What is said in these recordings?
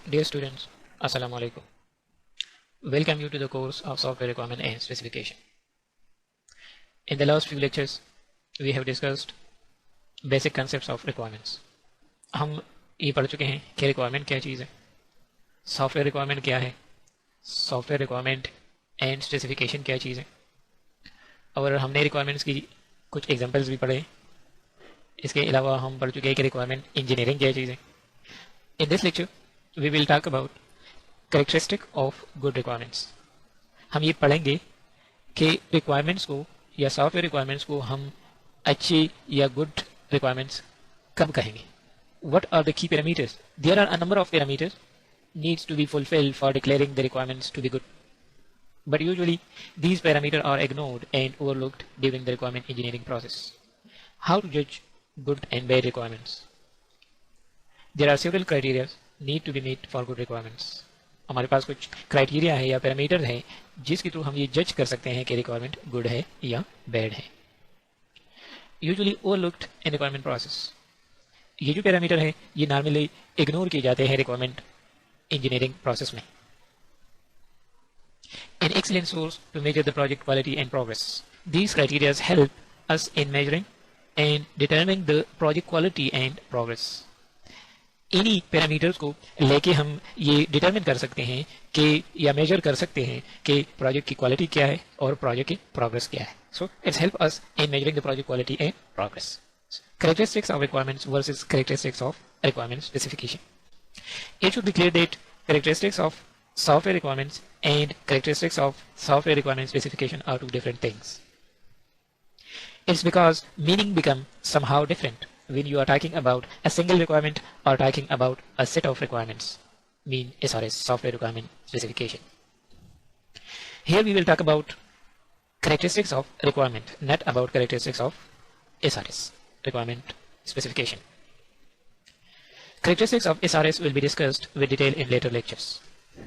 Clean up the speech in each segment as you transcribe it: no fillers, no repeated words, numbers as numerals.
Dear students, Assalamu alaikum. Welcome you to the course of Software Requirement and Specification. In the last few lectures, we have discussed basic concepts of requirements. हम ये पढ़ चुके हैं कि requirement क्या चीज़ है, software requirement क्या है, सॉफ्टवेयर रिक्वायरमेंट एंड स्पेसिफिकेशन क्या चीज़ है, और हमने रिक्वायरमेंट्स की कुछ एग्जांपल्स भी पढ़े। इसके अलावा हम पढ़ चुके हैं कि रिक्वायरमेंट इंजीनियरिंग क्या चीज़ है। In this lecture, we will talk about characteristic of good requirements. हम ये पढ़ेंगे कि रिक्वायरमेंट्स को या सॉफ्टवेयर रिक्वायरमेंट्स को हम अच्छी या गुड रिक्वायरमेंट्स कब कहेंगे. What are the key parameters? There are a number of parameters needs to be fulfilled for declaring the requirements to be good. But usually these parameters are ignored and overlooked during the requirement engineering process. How to judge good and bad requirements? There are several criteria need to be met for good requirements. हमारे पास कुछ criteria है या parameter है जिसके through हम ये जज कर सकते हैं कि रिक्वायरमेंट गुड है या बैड है. यूजुअली ओवरलुक्ड इन रिक्वायरमेंट प्रोसेस. ये जो पैरामीटर है ये नॉर्मली इग्नोर किए जाते हैं रिक्वायरमेंट इंजीनियरिंग प्रोसेस में. An excellent source to measure the project quality and progress. These criteria help us in measuring and determining the project quality and progress. इन्हीं parameters को लेके हम ये डिटरमिन कर सकते हैं कि या मेजर कर सकते हैं कि प्रोजेक्ट की क्वालिटी क्या है और प्रोजेक्ट की प्रोग्रेस क्या है. So it's help us in measuring the project quality and progress. Characteristics of requirements versus characteristics of requirement specification. It should be clear that characteristics of software requirements and characteristics of software requirement specification are two different things. It's because meaning become somehow different when you are talking about a single requirement or talking about a set of requirements, mean SRS, software requirement specification. Here we will talk about characteristics of requirement, not about characteristics of SRS, requirement specification. Characteristics of SRS will be discussed with detail in later lectures.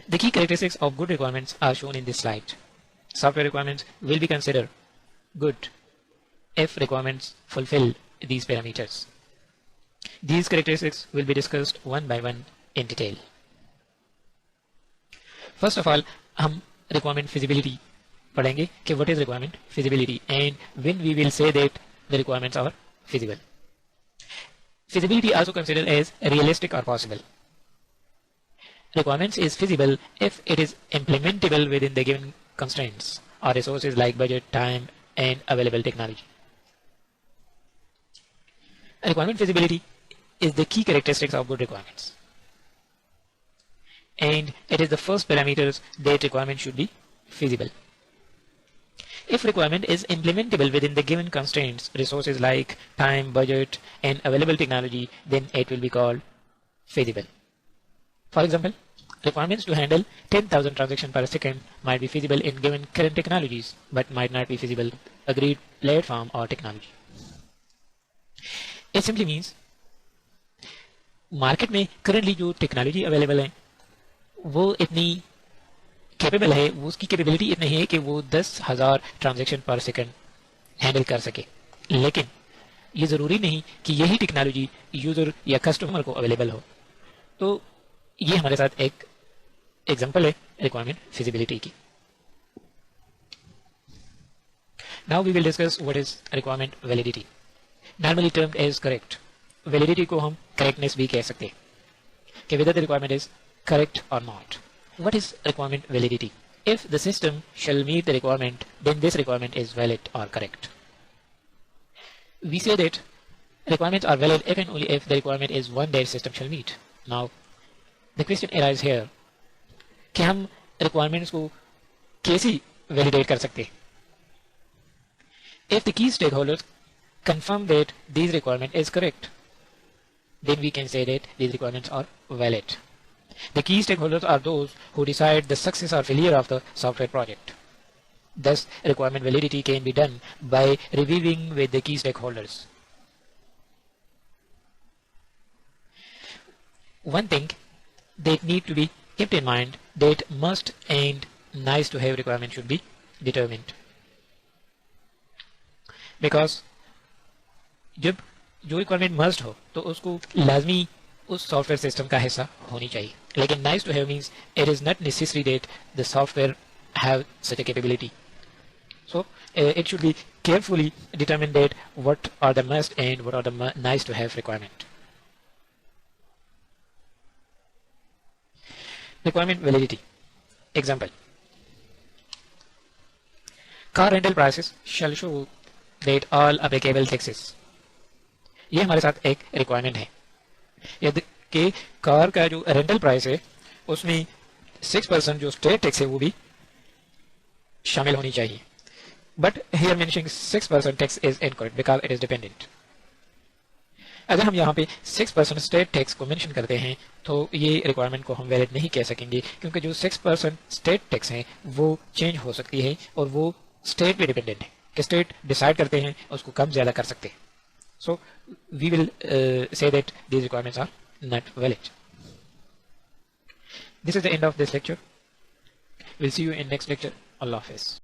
The key characteristics of good requirements are shown in this slide. Software requirements will be considered good if requirements fulfill these parameters. These characteristics will be discussed one by one in detail. First of all, हम requirement feasibility पढ़ेंगे कि what is requirement feasibility and when we will say that the requirements are feasible. Feasibility also considered as realistic or possible. Requirements is feasible if it is implementable within the given constraints or resources like budget, time, and available technology. Requirement feasibility is the key characteristics of good requirements, and it is the first parameters that requirement should be feasible. If requirement is implementable within the given constraints, resources like time, budget, and available technology, then it will be called feasible. For example, requirements to handle 10,000 transactions per second might be feasible in given current technologies, but might not be feasible agreed platform or technology. It simply means market में currently जो technology available है वो इतनी capable है, वो उसकी capability इतनी है कि वो 10,000 ट्रांजैक्शन पर सेकंड हैंडल कर सके. लेकिन ये ज़रूरी नहीं कि यही टेक्नोलॉजी यूज़र या कस्टमर को अवेलेबल हो. तो ये हमारे साथ एक एग्जांपल है रिक्वायरमेंट फिजिबिलिटी की. Now we will discuss what is requirement validity, normally termed as correct. Validity को हम करेक्टनेस भी कह सकते हैं कि whether the requirement is correct or not. What is requirement validity? If the system shall meet the requirement, then this requirement is valid or correct. We say that requirements are valid if and only if the requirement is one that system shall meet. Now, the question arises here कि हम requirements को कैसे validate कर सकते हैं? If the key stakeholders confirm that this requirement is correct, then we can say that these requirements are valid. The key stakeholders are those who decide the success or failure of the software project. Thus, requirement validity can be done by reviewing with the key stakeholders. One thing that need to be kept in mind that must and nice to have requirement should be determined. Because जो requirement must हो तो उसको लाजमी उस software system का हिस्सा होनी चाहिए. लेकिन nice to have means it is not necessary that the software have such a capability. So it should be carefully determined that what are the must and what are the nice to have requirement. Requirement validity. Example. Car rental prices shall show that all applicable taxes. ये हमारे साथ एक requirement है यदि कि car का जो rental price है उसमें 6% जो स्टेट टैक्स है वो भी शामिल होनी चाहिए. But here mentioning 6% tax is incorrect because it is dependent. अगर हम यहाँ पे 6% स्टेट टैक्स को मेंशन करते हैं तो ये रिक्वायरमेंट को हम वैलिड नहीं कह सकेंगे क्योंकि जो 6% स्टेट टैक्स है वो चेंज हो सकती है और वो स्टेट पे डिपेंडेंट है कि स्टेट डिसाइड करते हैं उसको कम ज्यादा कर सकते हैं. So we will say that these requirements are not valid. This is the end of this lecture. We'll see you in next lecture. Allah Hafiz.